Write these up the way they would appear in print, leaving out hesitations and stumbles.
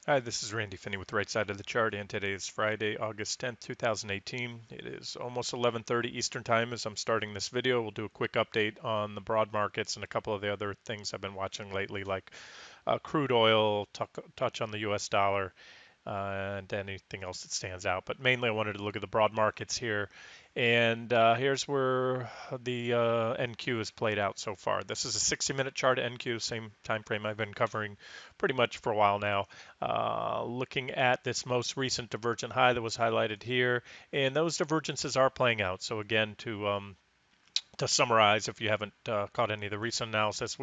Hi, this is Randy Finney with the Right Side of the Chart, and today is Friday, August 10th, 2018. It is almost 11:30 Eastern Time as I'm starting this video. We'll do a quick update on the broad markets and a couple of the other things I've been watching lately, like crude oil, touch on the US dollar, and anything else that stands out. But mainly, I wanted to look at the broad markets here. And here's where the NQ is played out so far. This is a 60-minute chart NQ, same time frame I've been covering pretty much for a while now. Looking at this most recent divergent high that was highlighted here, and those divergences are playing out. So again, to summarize, if you haven't caught any of the recent analysis,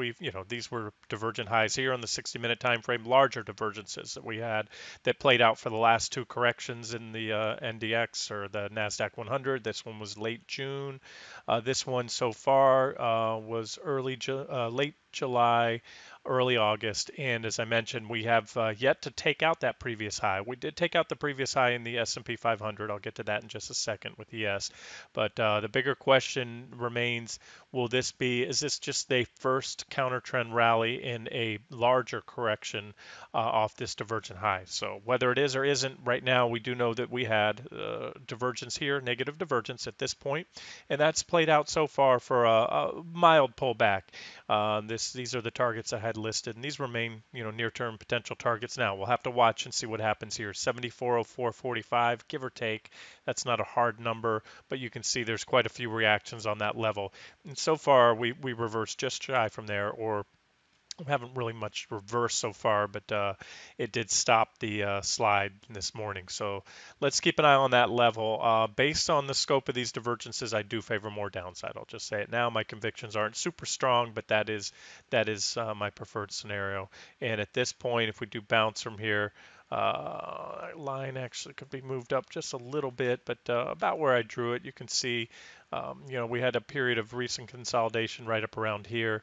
these were divergent highs here on the 60-minute time frame, larger divergences that we had that played out for the last two corrections in the NDX or the Nasdaq 100. This one was late June. This one so far was late July, early August, and as I mentioned, we have yet to take out that previous high. We did take out the previous high in the S&P 500. I'll get to that in just a second with ES. But the bigger question remains, is this just the first counter trend rally in a larger correction off this divergent high? So whether it is or isn't, right now we do know that we had divergence here, negative divergence at this point, and that's played out so far for a mild pullback. These are the targets I had listed, and these remain, near-term potential targets. Now we'll have to watch and see what happens here. 74.0445, give or take. That's not a hard number, but you can see there's quite a few reactions on that level. And so far, we reversed just shy from there, or haven't really much reversed so far, but it did stop the slide this morning. So let's keep an eye on that level. Based on the scope of these divergences, I do favor more downside. I'll just say it now. My convictions aren't super strong, but that is my preferred scenario. And at this point, if we do bounce from here, line actually could be moved up just a little bit, but about where I drew it, you can see, we had a period of recent consolidation right up around here.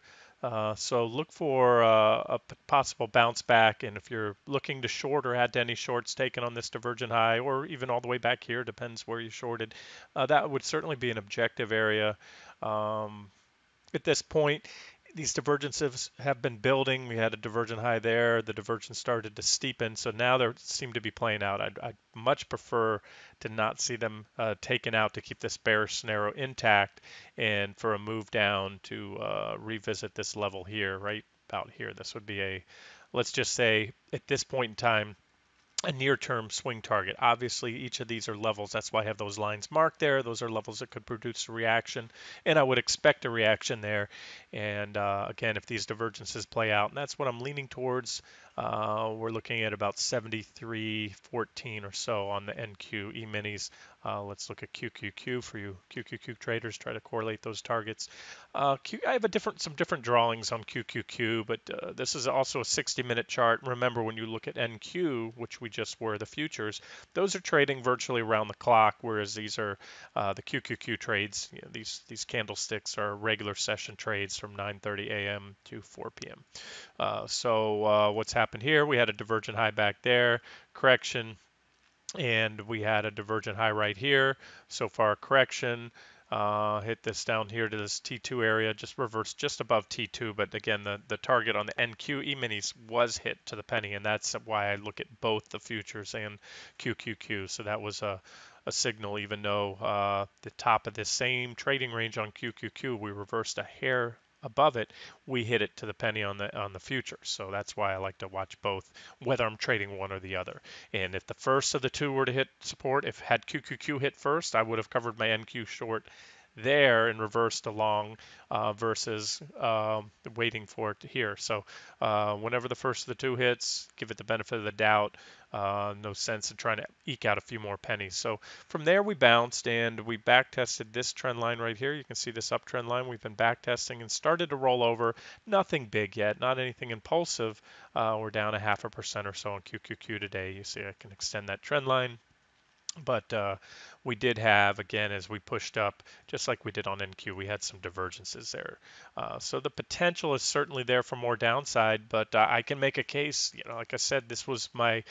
So look for possible bounce back, and if you're looking to short or add to any shorts taken on this divergent high, or even all the way back here, depends where you shorted, that would certainly be an objective area. Um, at this point, these divergences have been building. We had a divergent high there. The divergence started to steepen, so now they seem to be playing out. I'd much prefer to not see them taken out to keep this bearish scenario intact, and for a move down to revisit this level here, right about here. This would be let's just say, at this point in time, a near-term swing target. Obviously, each of these are levels. That's why I have those lines marked there. Those are levels that could produce a reaction, and I would expect a reaction there. And again, if these divergences play out, and that's what I'm leaning towards, we're looking at about 73.14 or so on the NQ E-minis. Let's look at QQQ for you QQQ traders. Try to correlate those targets. I have some different drawings on QQQ, but this is also a 60-minute chart. Remember, when you look at NQ, which we just were, the futures, those are trading virtually around the clock, whereas these are the QQQ trades. These candlesticks are regular session trades from 9:30 a.m. to 4 p.m. So what's happened here? We had a divergent high back there, correction, and we had a divergent high right here. So far, correction. Hit this down here to this T2 area, just reversed just above T2, but again, the target on the NQ E-minis was hit to the penny, and that's why I look at both the futures and QQQ. So that was a signal, even though the top of this same trading range on QQQ, we reversed a hair above it, we hit it to the penny on the future. So that's why I like to watch both, whether I'm trading one or the other. And if the first of the two were to hit support, if had QQQ hit first, I would have covered my NQ short there and reversed along versus waiting for it to here. So whenever the first of the two hits, give it the benefit of the doubt. No sense in trying to eke out a few more pennies. So from there we bounced and we back tested this trend line right here. You can see this uptrend line we've been back testing and started to roll over. Nothing big yet, not anything impulsive. We're down a 0.5% or so on QQQ today. You see I can extend that trend line. But we did have, again, as we pushed up, just like we did on NQ, we had some divergences there. So the potential is certainly there for more downside, but I can make a case, like I said, this was my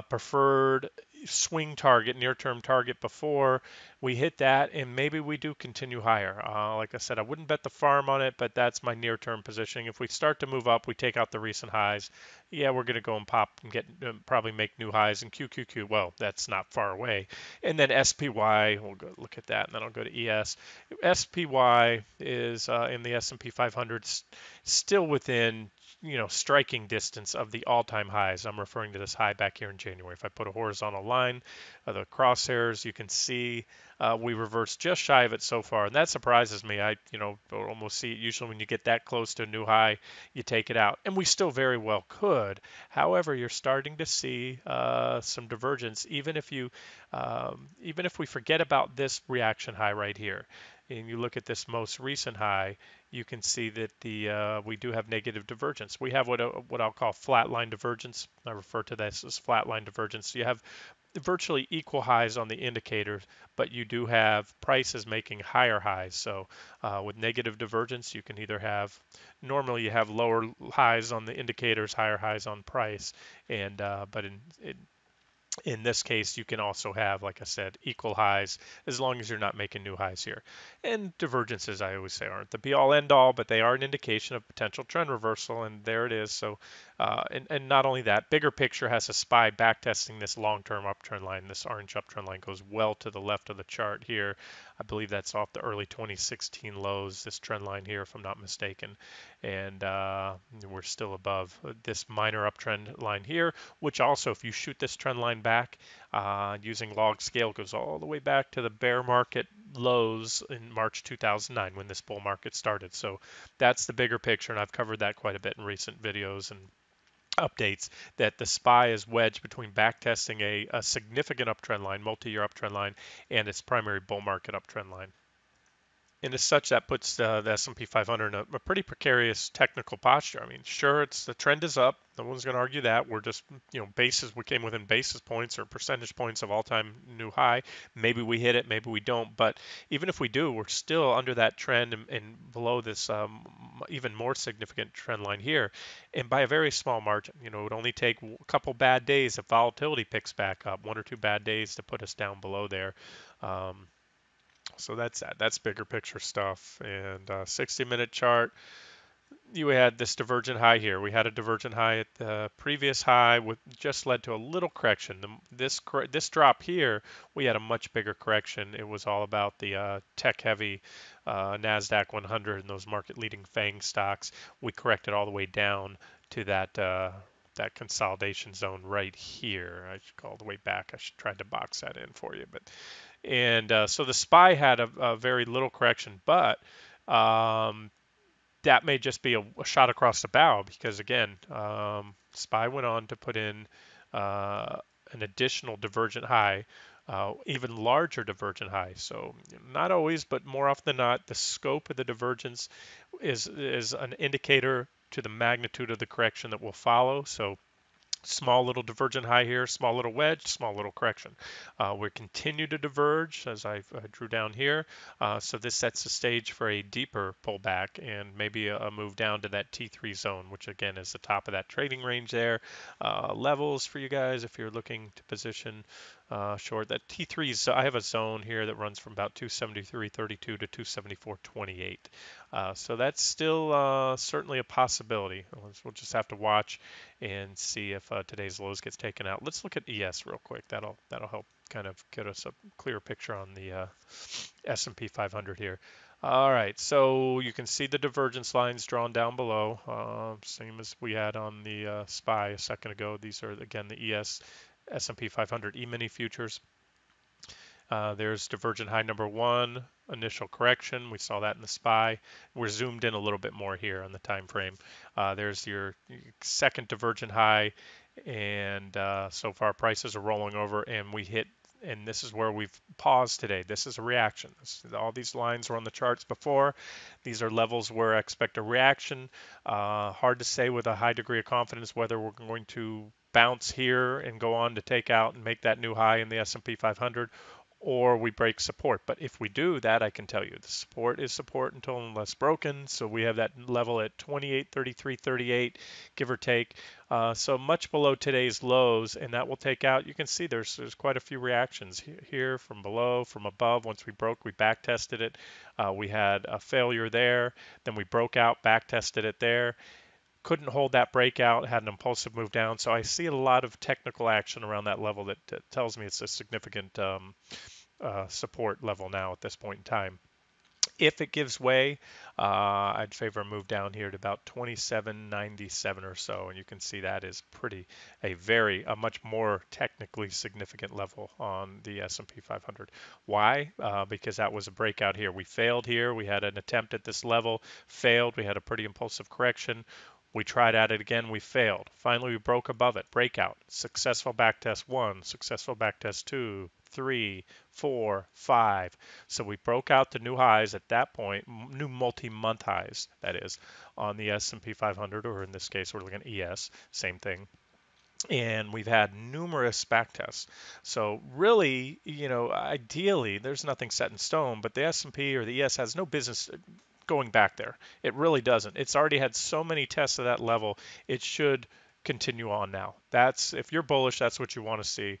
preferred swing target, near-term target before. We hit that, and maybe we do continue higher. Like I said, I wouldn't bet the farm on it, but that's my near-term positioning. If we start to move up, we take out the recent highs. Yeah, we're going to go and pop and get probably make new highs in QQQ. Well, that's not far away. And then SPY, we'll go look at that, and then I'll go to ES. SPY is in the S&P 500, still within striking distance of the all-time highs. I'm referring to this high back here in January. If I put a horizontal line of the crosshairs, you can see we reversed just shy of it so far, and that surprises me. I, almost see it usually when you get that close to a new high, you take it out, and we still very well could. However, you're starting to see some divergence, even if we forget about this reaction high right here, and you look at this most recent high, you can see that we do have negative divergence. We have what I'll call flat line divergence. I refer to this as flat line divergence. You have virtually equal highs on the indicators, but you do have prices making higher highs. So with negative divergence, you can either have normally you have lower highs on the indicators, higher highs on price, and but in this case, you can also have, like I said, equal highs as long as you're not making new highs here. And divergences, I always say, aren't the be all end all, but they are an indication of potential trend reversal, and there it is. So, and not only that, bigger picture has a SPY backtesting this long-term uptrend line. This orange uptrend line goes well to the left of the chart here. I believe that's off the early 2016 lows, this trend line here, if I'm not mistaken. And we're still above this minor uptrend line here, which also, if you shoot this trend line back using log scale, goes all the way back to the bear market lows in March 2009 when this bull market started. So that's the bigger picture, and I've covered that quite a bit in recent videos and updates, that the SPY is wedged between backtesting a significant uptrend line, multi-year uptrend line, and its primary bull market uptrend line. And as such, that puts the S&P 500 in a pretty precarious technical posture. I mean, sure, the trend is up. No one's going to argue that. We're just, we came within basis points or percentage points of all-time new high. Maybe we hit it, maybe we don't. But even if we do, we're still under that trend and below this even more significant trend line here, and by a very small margin. It would only take a couple bad days if volatility picks back up, one or two bad days to put us down below there. So that's that. That's bigger picture stuff. And 60-minute chart, you had this divergent high here. We had a divergent high at the previous high, with just led to a little correction. This drop here, we had a much bigger correction. It was all about the tech-heavy Nasdaq 100 and those market-leading FANG stocks. We corrected all the way down to that consolidation zone right here. I should go all the way back. I should try to box that in for you, but. And so the SPY had a very little correction, but that may just be a shot across the bow because, again, SPY went on to put in an additional divergent high, even larger divergent high. So not always, but more often than not, the scope of the divergence is an indicator to the magnitude of the correction that will follow. So small little divergent high here, small little wedge, small little correction. We continue to diverge as I drew down here. So this sets the stage for a deeper pullback and maybe a move down to that T3 zone, which again is the top of that trading range there. Levels for you guys if you're looking to position short. That T3 is, I have a zone here that runs from about 273.32 to 274.28. So that's still certainly a possibility. We'll just have to watch and see if today's lows gets taken out. Let's look at ES real quick. That'll help kind of get us a clear picture on the S&P 500 here. All right, so you can see the divergence lines drawn down below, same as we had on the SPY a second ago. These are, again, the ES S&P 500 E-mini futures. There's divergent high number one, initial correction. We saw that in the SPY. We're zoomed in a little bit more here on the time frame. There's your second divergent high, and so far prices are rolling over, and we hit. And this is where we've paused today. This is a reaction. All these lines were on the charts before. These are levels where I expect a reaction. Hard to say with a high degree of confidence whether we're going to bounce here and go on to take out and make that new high in the S&P 500, or we break support. But if we do that, I can tell you the support is support until unless broken. So we have that level at 28.3338, give or take. So much below today's lows, and that will take out. You can see there's quite a few reactions here from below, from above. Once we broke, we back tested it. We had a failure there. Then we broke out, back tested it there, couldn't hold that breakout, had an impulsive move down. So I see a lot of technical action around that level that tells me it's a significant support level now at this point in time. If it gives way, I'd favor a move down here to about 27.97 or so, and you can see that is a much more technically significant level on the S&P 500. Why? Because that was a breakout here. We failed here. We had an attempt at this level, failed. We had a pretty impulsive correction. We tried at it again, we failed. Finally, we broke above it, breakout. Successful backtest 1, successful backtest 2, 3, 4, 5. So we broke out to new highs at that point, new multi-month highs, that is, on the S&P 500, or in this case, we're looking at ES, same thing. And we've had numerous back tests. So really, ideally, there's nothing set in stone, but the S&P or the ES has no business going back there. It really doesn't. It's already had so many tests at that level. It should continue on now. That's if you're bullish, that's what you want to see.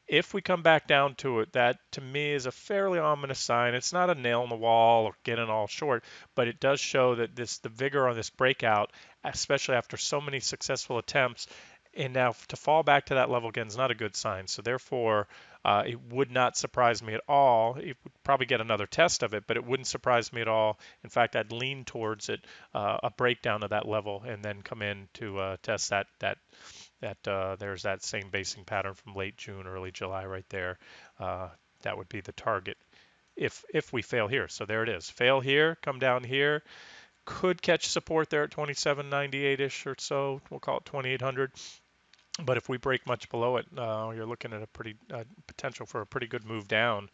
If we come back down to it, that to me is a fairly ominous sign. It's not a nail in the wall or getting all short, but it does show that the vigor on this breakout, especially after so many successful attempts, and now to fall back to that level again is not a good sign. So therefore, it would not surprise me at all. It would probably get another test of it, but it wouldn't surprise me at all. In fact, I'd lean towards it, a breakdown of that level, and then come in to test there's that same basing pattern from late June, early July right there. That would be the target if we fail here. So there it is. Fail here, come down here. Could catch support there at 2798-ish or so. We'll call it 2800. But if we break much below it, you're looking at a pretty potential for a pretty good move down.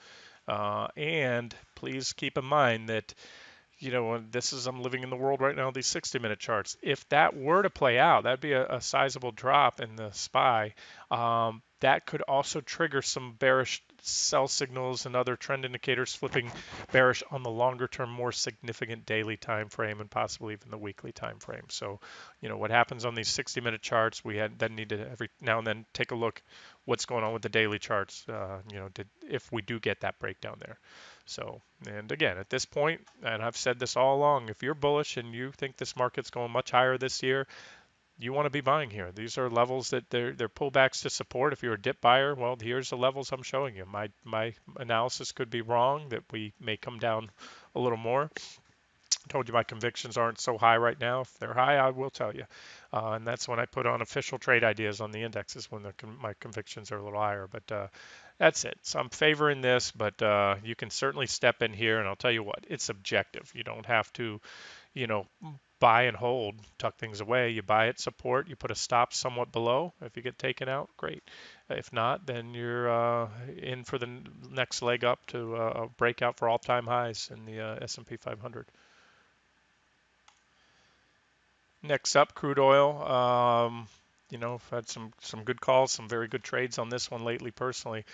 And please keep in mind that I'm living in the world right now, these 60-minute charts. If that were to play out, that'd be a sizable drop in the SPY. That could also trigger some bearish sell signals and other trend indicators flipping bearish on the longer term, more significant daily time frame and possibly even the weekly time frame. So, what happens on these 60-minute charts, then need to every now and then take a look what's going on with the daily charts, if we do get that breakdown there. So, and again, at this point, and I've said this all along, if you're bullish and you think this market's going much higher this year, you want to be buying here. These are levels that they're pullbacks to support. If you're a dip buyer, well, here's the levels I'm showing you. My analysis could be wrong, that we may come down a little more. I told you my convictions aren't so high right now. If they're high, I will tell you. And that's when I put on official trade ideas on the indexes, when my convictions are a little higher. But that's it. So I'm favoring this, but you can certainly step in here, and I'll tell you what, it's subjective. You don't have to, you know, buy and hold, tuck things away. You buy at support, you put a stop somewhat below. If you get taken out, great. If not, then you're in for the next leg up to a breakout for all-time highs in the S&P 500. Next up, crude oil. I've had some good calls, some very good trades on this one lately personally.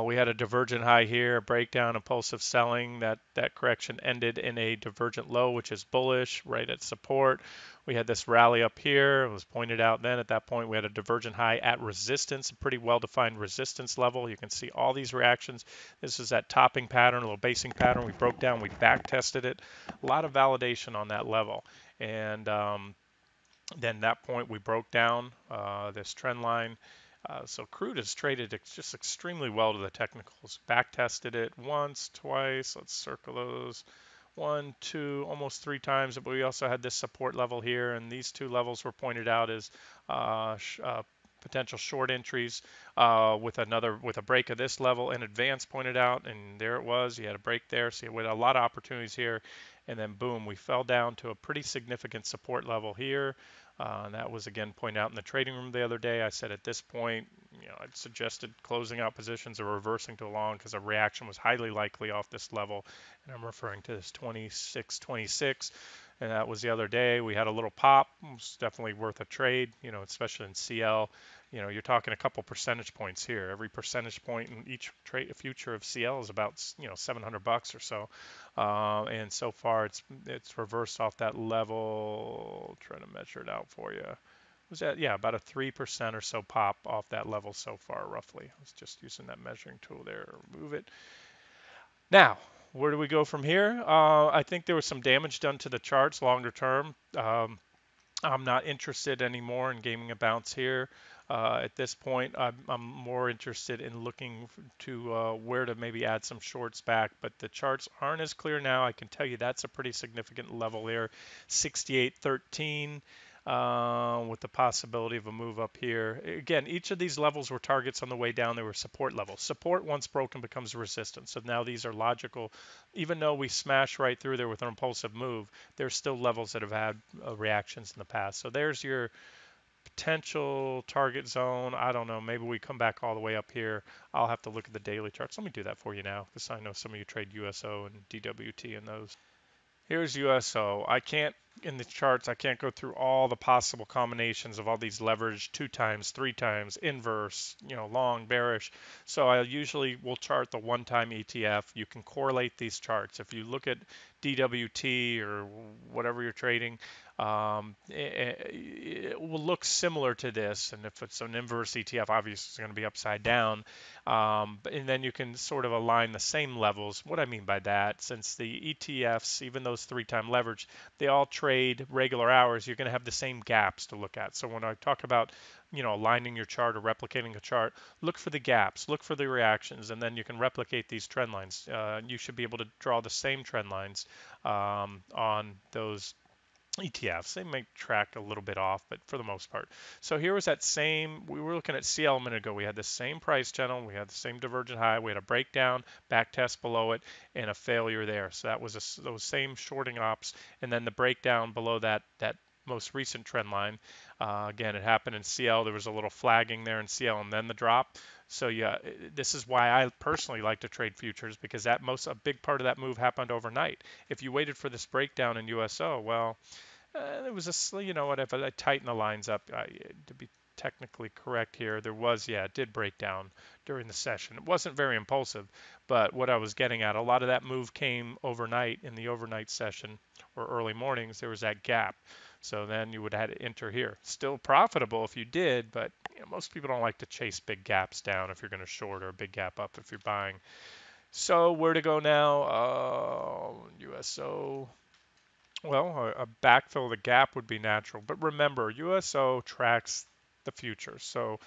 We had a divergent high here, a breakdown, impulsive selling. That correction ended in a divergent low, which is bullish, right at support. We had this rally up here. It was pointed out then at that point we had a divergent high at resistance, a pretty well-defined resistance level. You can see all these reactions. This is that topping pattern, a little basing pattern. We broke down, we back tested it. A lot of validation on that level. And then that point we broke down this trend line. So crude has traded just extremely well to the technicals. Back tested it once, twice. Let's circle those. 1, 2, almost 3 times. But we also had this support level here, and these 2 levels were pointed out as potential short entries with a break of this level in advance pointed out, and there it was. You had a break there, so you had a lot of opportunities here, and then boom, we fell down to a pretty significant support level here. And that was again pointed out in the trading room the other day. I said at this point, I'd suggested closing out positions or reversing to long because a reaction was highly likely off this level. And I'm referring to this 26.26. and that was the other day. We had a little pop. It was definitely worth a trade, especially in CL. You're talking a couple percentage points here. Every percentage point in each trade future of CL is about $700 or so. And so far it's reversed off that level. Trying to measure it out for you. Was that, yeah, about a 3% or so pop off that level so far, roughly. I was just using that measuring tool there. Remove it. Now, where do we go from here? I think there was some damage done to the charts longer term. I'm not interested anymore in gaming a bounce here. At this point, I'm more interested in looking to where to maybe add some shorts back, but the charts aren't as clear now. I can tell you that's a pretty significant level there, 68.13. With the possibility of a move up here. Again, each of these levels were targets on the way down. They were support levels. Support once broken becomes resistance. So now these are logical. Even though we smash right through there with an impulsive move, there's still levels that have had reactions in the past. So there's your potential target zone. I don't know. Maybe we come back all the way up here. I'll have to look at the daily charts. Let me do that for you now because I know some of you trade USO and DWT and those. Here's USO. I can't, in the charts, I can't go through all the possible combinations of all these leverage 2 times, 3 times, inverse, long, bearish. So I usually will chart the one-time ETF. You can correlate these charts. If you look at DWT or whatever you're trading, it will look similar to this. And if it's an inverse ETF, obviously it's going to be upside down. And then you can sort of align the same levels. What I mean by that, since the ETFs, even those 3-time leverage, they all trade regular hours, you're going to have the same gaps to look at. So when I talk about, aligning your chart or replicating a chart, look for the gaps, look for the reactions, and then you can replicate these trend lines. You should be able to draw the same trend lines on those ETFs. They may track a little bit off, but for the most part. So here was that same, we were looking at CL a minute ago. We had the same price channel. We had the same divergent high. We had a breakdown, back test below it, and a failure there. So that was those same shorting ops. And then the breakdown below that most recent trend line. Again, it happened in CL. There was a little flagging there in CL and then the drop. So yeah, this is why I personally like to trade futures because a big part of that move happened overnight. If you waited for this breakdown in USO, well, there was whatever. I tighten the lines up to be technically correct here. It did break down during the session. It wasn't very impulsive, but what I was getting at, a lot of that move came overnight in the overnight session or early mornings. There was that gap. So then you would have to enter here. Still profitable if you did, but most people don't like to chase big gaps down if you're going to short or a big gap up if you're buying. So where to go now? USO. Well, a backfill of the gap would be natural. But remember, USO tracks the futures. So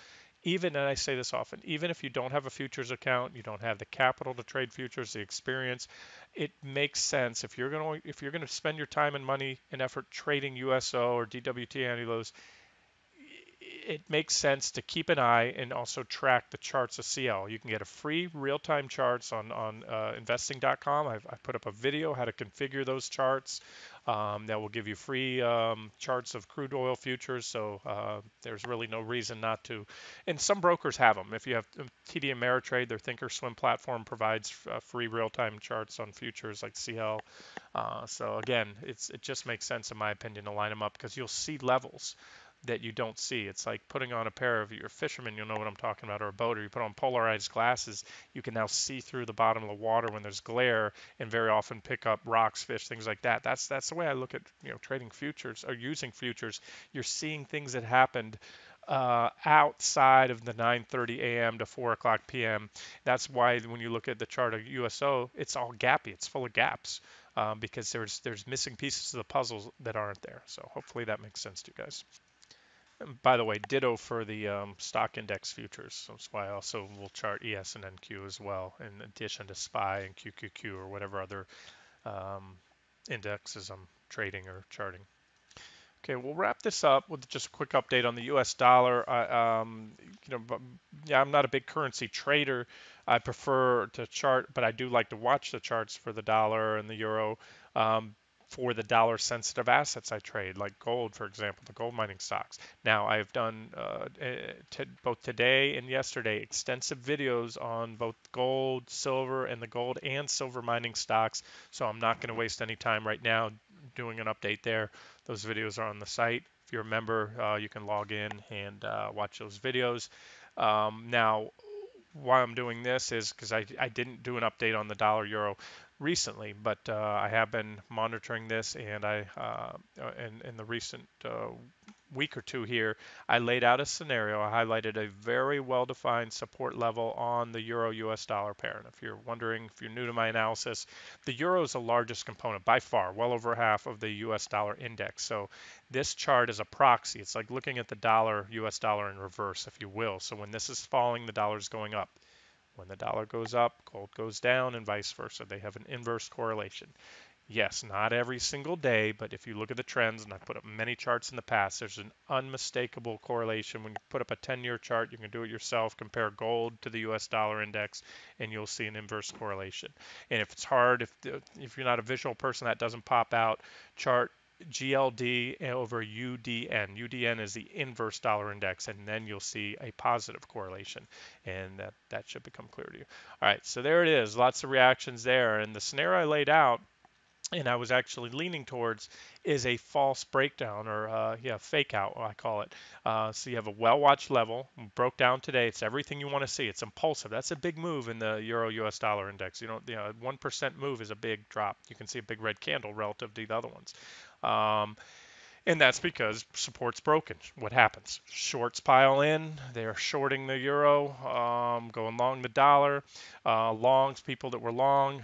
even, and I say this often, even if you don't have a futures account, you don't have the capital to trade futures, the experience, it makes sense if you're going to spend your time and money and effort trading USO or DWT, any of those, it makes sense to keep an eye and also track the charts of CL. You can get a free real-time charts on investing.com. I put up a video how to configure those charts. That will give you free charts of crude oil futures. So there's really no reason not to. And some brokers have them. If you have TD Ameritrade, their Thinkorswim platform provides free real-time charts on futures like CL. So again, it just makes sense in my opinion to line them up because you'll see levels that you don't see. It's like putting on a pair of your fisherman, you'll know what I'm talking about, or a boat, or you put on polarized glasses, you can now see through the bottom of the water when there's glare and very often pick up rocks, fish, things like that. That's the way I look at trading futures or using futures. You're seeing things that happened outside of the 9:30 a.m. to 4 o'clock p.m. That's why when you look at the chart of USO, it's all gappy. It's full of gaps because there's missing pieces of the puzzles that aren't there. So hopefully that makes sense to you guys. And by the way, ditto for the stock index futures. That's why I also will chart ES and NQ as well, in addition to SPY and QQQ or whatever other um, indexes I'm trading or charting. Okay, we'll wrap this up with just a quick update on the U.S. dollar. I'm not a big currency trader. I prefer to chart, but I do like to watch the charts for the dollar and the euro. For the dollar sensitive assets I trade, like gold, for example, the gold mining stocks. Now, I've done both today and yesterday extensive videos on both gold, silver, and the gold and silver mining stocks. So I'm not going to waste any time right now doing an update there. Those videos are on the site. If you're a member, you can log in and watch those videos. Now, why I'm doing this is because I didn't do an update on the dollar euro recently, but I have been monitoring this, and in the recent week or two here, I laid out a scenario. I highlighted a very well-defined support level on the euro-US dollar pair. And if you're wondering, if you're new to my analysis, the euro is the largest component by far, well over half of the US dollar index. So this chart is a proxy. It's like looking at the dollar, US dollar in reverse, if you will. So when this is falling, the dollar is going up. When the dollar goes up, gold goes down, and vice versa. They have an inverse correlation. Yes, not every single day, but if you look at the trends, and I've put up many charts in the past, there's an unmistakable correlation. When you put up a 10-year chart, you can do it yourself, compare gold to the US dollar index, and you'll see an inverse correlation. And if it's hard, if you're not a visual person, that doesn't pop out, chart GLD over UDN. UDN is the inverse dollar index, and then you'll see a positive correlation, and that should become clear to you. All right, so there it is. Lots of reactions there, and the scenario I laid out, and I was actually leaning towards, is a false breakdown, or fake out, I call it. So you have a well-watched level, broke down today. It's everything you want to see. It's impulsive. That's a big move in the euro-US dollar index. 1% move is a big drop. You can see a big red candle relative to the other ones. And that's because support's broken. What happens? Shorts pile in. They're shorting the euro, going long the dollar. Longs, people that were long,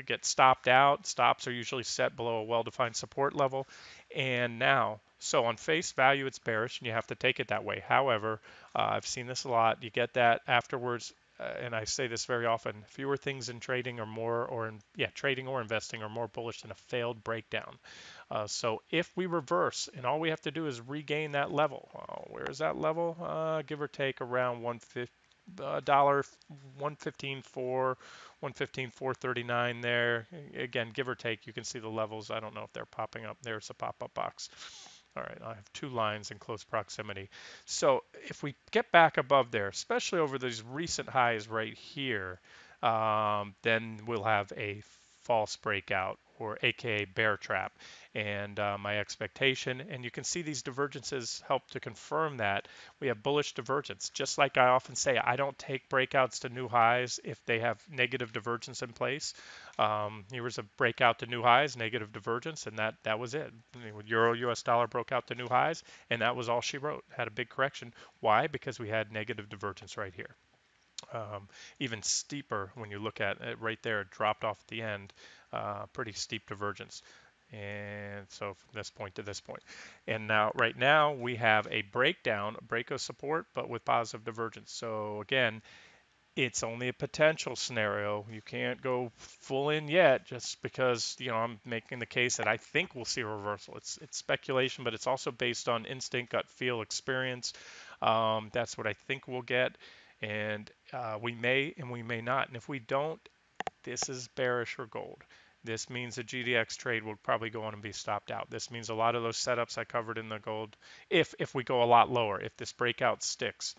get stopped out. Stops are usually set below a well-defined support level. And now, so on face value, it's bearish, and you have to take it that way. However, I've seen this a lot. You get that afterwards. And I say this very often, fewer things in trading are more, trading or investing are more bullish than a failed breakdown. So if we reverse, and all we have to do is regain that level, where is that level? Give or take around dollar 115.4, 115.439 there. Again, give or take, you can see the levels. I don't know if they're popping up. There's a pop-up box. All right, I have two lines in close proximity. So if we get back above there, especially over these recent highs right here, then we'll have a false breakout, or aka bear trap. And my expectation, and you can see these divergences help to confirm that we have bullish divergence. Just like I often say, I don't take breakouts to new highs if they have negative divergence in place. Here was a breakout to new highs, negative divergence, and that was it. Euro US dollar broke out to new highs, and that was all she wrote. Had a big correction. Why? Because we had negative divergence right here. Even steeper when you look at it right there, it dropped off at the end, pretty steep divergence. And so from this point to this point. And now, right now, we have a breakdown, a break of support, but with positive divergence. So again, it's only a potential scenario. You can't go full in yet just because, I'm making the case that I think we'll see a reversal. It's speculation, but it's also based on instinct, gut feel, experience. That's what I think we'll get. And we may and we may not. And if we don't, this is bearish for gold. This means the GDX trade will probably go on and be stopped out. This means a lot of those setups I covered in the gold, if we go a lot lower, if this breakout sticks,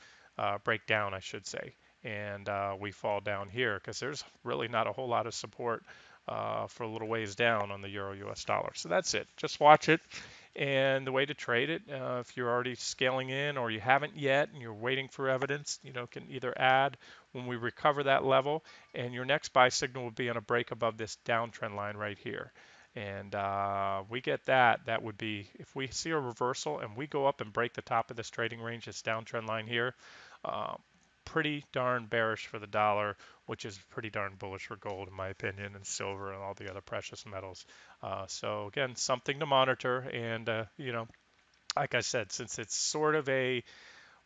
breakdown, I should say, and we fall down here, because there's really not a whole lot of support for a little ways down on the euro US dollar. So that's it. Just watch it. And the way to trade it, if you're already scaling in or you haven't yet and you're waiting for evidence, can either add when we recover that level, and your next buy signal will be on a break above this downtrend line right here. And we get that would be, if we see a reversal and we go up and break the top of this trading range, this downtrend line here, uh, pretty darn bearish for the dollar, which is pretty darn bullish for gold, in my opinion, and silver and all the other precious metals. So again, something to monitor. And like I said, since it's sort of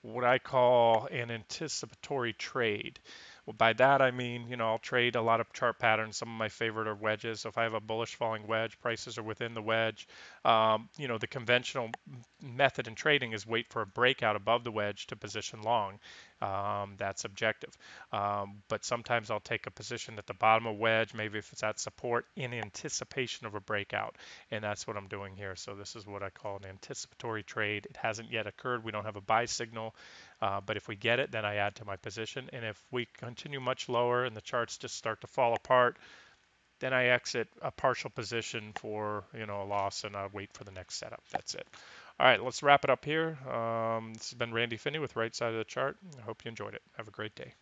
what I call an anticipatory trade. Well, by that I mean, I'll trade a lot of chart patterns. Some of my favorite are wedges. So if I have a bullish falling wedge, prices are within the wedge. The conventional method in trading is wait for a breakout above the wedge to position long. That's objective. But sometimes I'll take a position at the bottom of wedge, maybe if it's at support, in anticipation of a breakout. And that's what I'm doing here. So this is what I call an anticipatory trade. It hasn't yet occurred. We don't have a buy signal. But if we get it, then I add to my position. And if we continue much lower and the charts just start to fall apart, Then I exit a partial position for, a loss, and I wait for the next setup. That's it. All right, let's wrap it up here. This has been Randy Finney with Right Side of the Chart. I hope you enjoyed it. Have a great day.